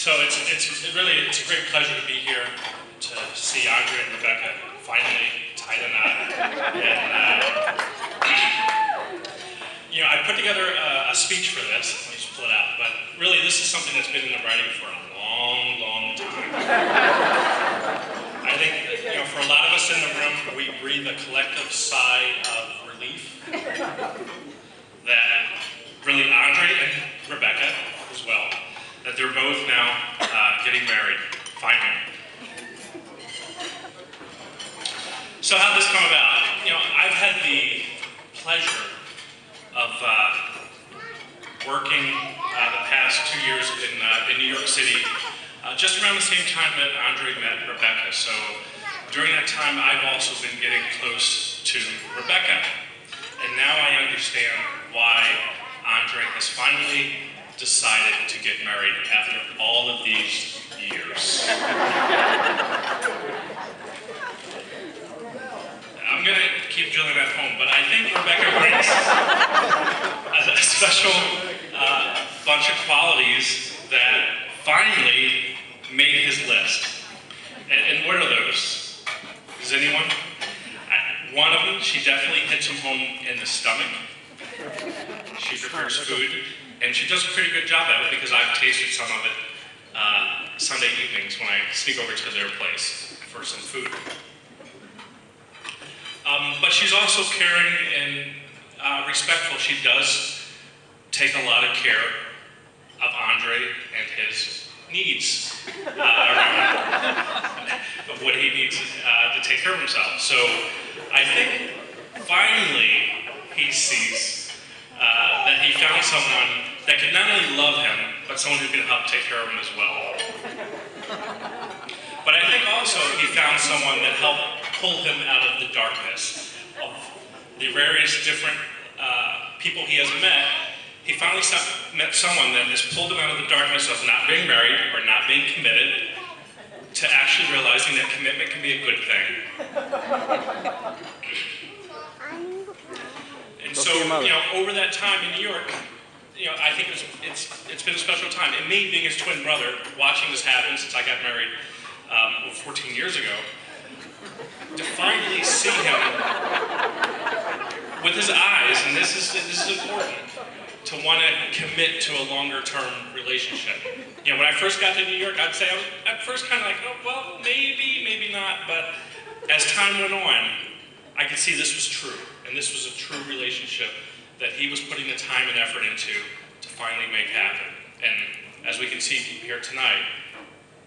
So it's a great pleasure to be here to see Andre and Rebecca finally tie the knot. And I put together a speech for this. Let me just pull it out. But really, this is something that's been in the writing for a long, long time. I think for a lot of us in the room, we breathe a collective sigh of relief that really Andre and Rebecca as well, that they're both now getting married, finally. So how'd this come about? I've had the pleasure of working the past 2 years in New York City, just around the same time that Andre met Rebecca. So during that time, I've also been getting close to Rebecca. And now I understand why Andre has finally decided to get married after all of these years. I'm going to keep drilling that home, but I think Rebecca brings a special bunch of qualities that finally made his list. And what are those? Does anyone? One of them, she definitely hits him home in the stomach. She prepares food, and she does a pretty good job at it because I've tasted some of it Sunday evenings when I sneak over to their place for some food. But she's also caring and respectful. She does take a lot of care of Andre and his needs around what he needs to take care of himself. So I think finally he sees that he found someone that could not only love him, but someone who could help take care of him as well. But I think also he found someone that helped pull him out of the darkness of the various different people he has met. He finally met someone that has pulled him out of the darkness of not being married or not being committed to actually realizing that commitment can be a good thing. And so, over that time in New York, I think it's been a special time. And me being his twin brother, watching this happen since I got married 14 years ago, to finally see him with his eyes, and this is important, to want to commit to a longer-term relationship. When I first got to New York, I'd say I was at first kind of like, oh, well, maybe not, but as time went on, I could see this was true, and this was a true relationship that he was putting the time and effort into to finally make happen. And as we can see here tonight,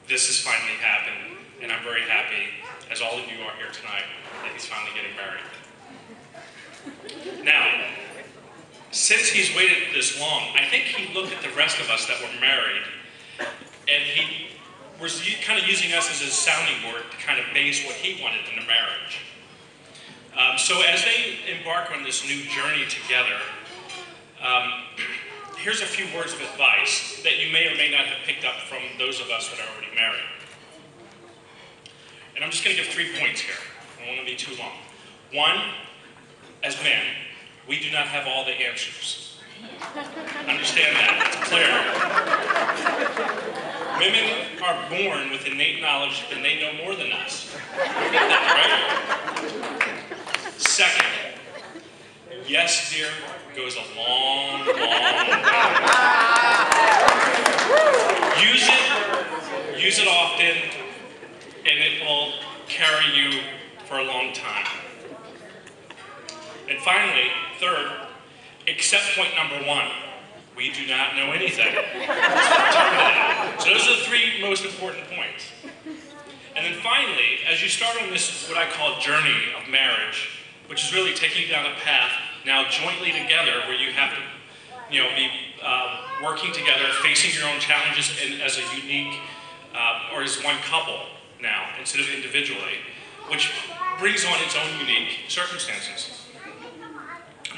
this has finally happened, and I'm very happy, as all of you are here tonight, that he's finally getting married. Now, since he's waited this long, I think he looked at the rest of us that were married, and he was kind of using us as his sounding board to kind of base what he wanted in a marriage. So as they embark on this new journey together, here's a few words of advice that you may or may not have picked up from those of us that are already married. And I'm just going to give 3 points here. I don't want to be too long. One, as men, we do not have all the answers. Understand that. It's clear. Women are born with innate knowledge that they know more than us. You get that, right? Second, yes, dear, goes a long, long way. Use it often, and it will carry you for a long time. And finally, third, accept point number 1. We do not know anything. So those are the 3 most important points. And then finally, as you start on this, what I call journey of marriage, which is really taking you down a path now jointly together where you have to, be working together, facing your own challenges and as a unique, or as one couple now, instead of individually, which brings on its own unique circumstances.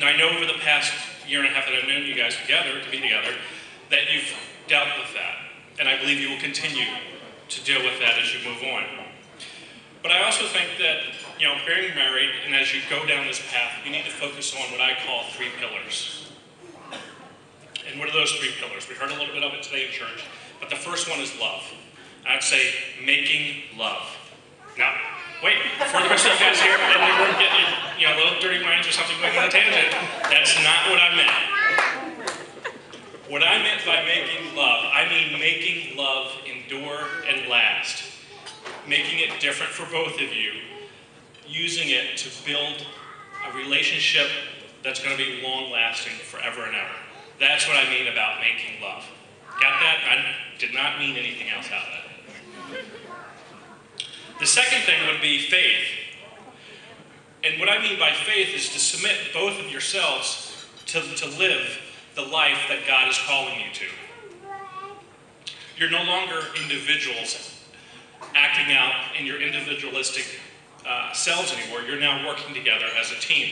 Now, I know over the past year and a half that I've known you guys together, to be together, that you've dealt with that. And I believe you will continue to deal with that as you move on. But I also think that, being married, and as you go down this path, you need to focus on what I call 3 pillars. And what are those 3 pillars? We heard a little bit of it today in church, but the first one is love. I'd say making love. Now, wait, before the rest of you guys here in the room get your little dirty minds or something going on a tangent, that's not what I meant. What I meant by making love, I mean making love endure and last. Making it different for both of you, using it to build a relationship that's going to be long-lasting forever and ever. That's what I mean about making love. Got that? I did not mean anything else out of that. The second thing would be faith. And what I mean by faith is to submit both of yourselves to live the life that God is calling you to. You're no longer individuals acting out in your individualistic selves anymore. You're now working together as a team.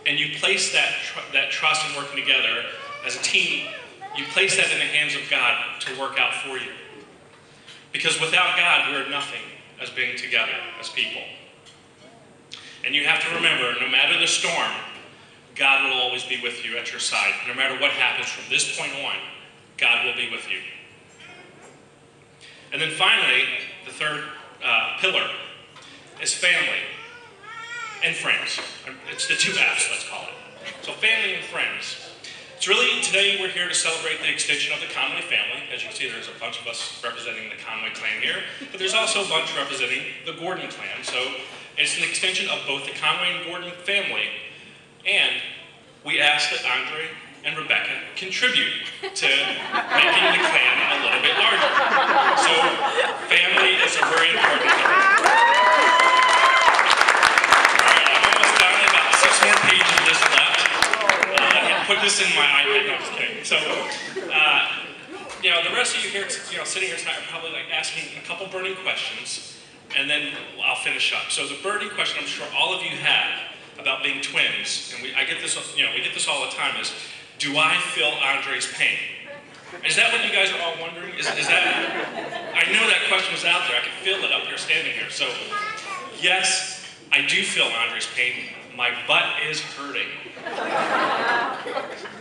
And you place that trust in working together as a team, you place that in the hands of God to work out for you. Because without God, we're nothing as being together as people. And you have to remember, no matter the storm, God will always be with you at your side. No matter what happens from this point on, God will be with you. And then finally, the third pillar is family and friends. It's the two F's, let's call it. So family and friends. It's really, today we're here to celebrate the extension of the Conway family. As you can see, there's a bunch of us representing the Conway clan here, but there's also a bunch representing the Gordon clan. So it's an extension of both the Conway and Gordon family. And we ask that Andre and Rebecca contribute to making the clan a little bit larger. So family is a very important thing. All right, I'm almost done. About 6 more pages of this left. Put this in my iPad. No, I'm just kidding. So, the rest of you here, sitting here tonight are probably like asking a couple burning questions, and then I'll finish up. So the burning question I'm sure all of you have about being twins, and we get this all the time, is, do I feel Andre's pain? Is that what you guys are all wondering? Is that? I know that question was out there. I can feel it up here, standing here. So, yes, I do feel Andre's pain. My butt is hurting.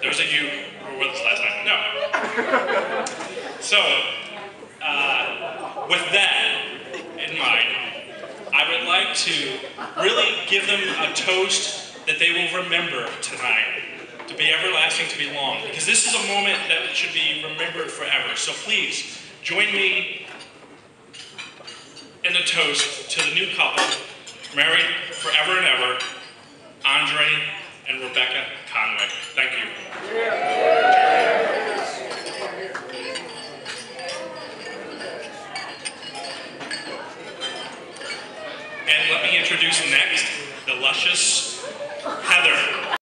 Those of you who were with us last night, no. So, with that in mind, I would like to really give them a toast that they will remember tonight, to be everlasting, to be long, because this is a moment that should be remembered forever. So please, join me in the toast to the new couple, married forever and ever, Andre and Rebecca Conway. Thank you. And let me introduce next the luscious Heather.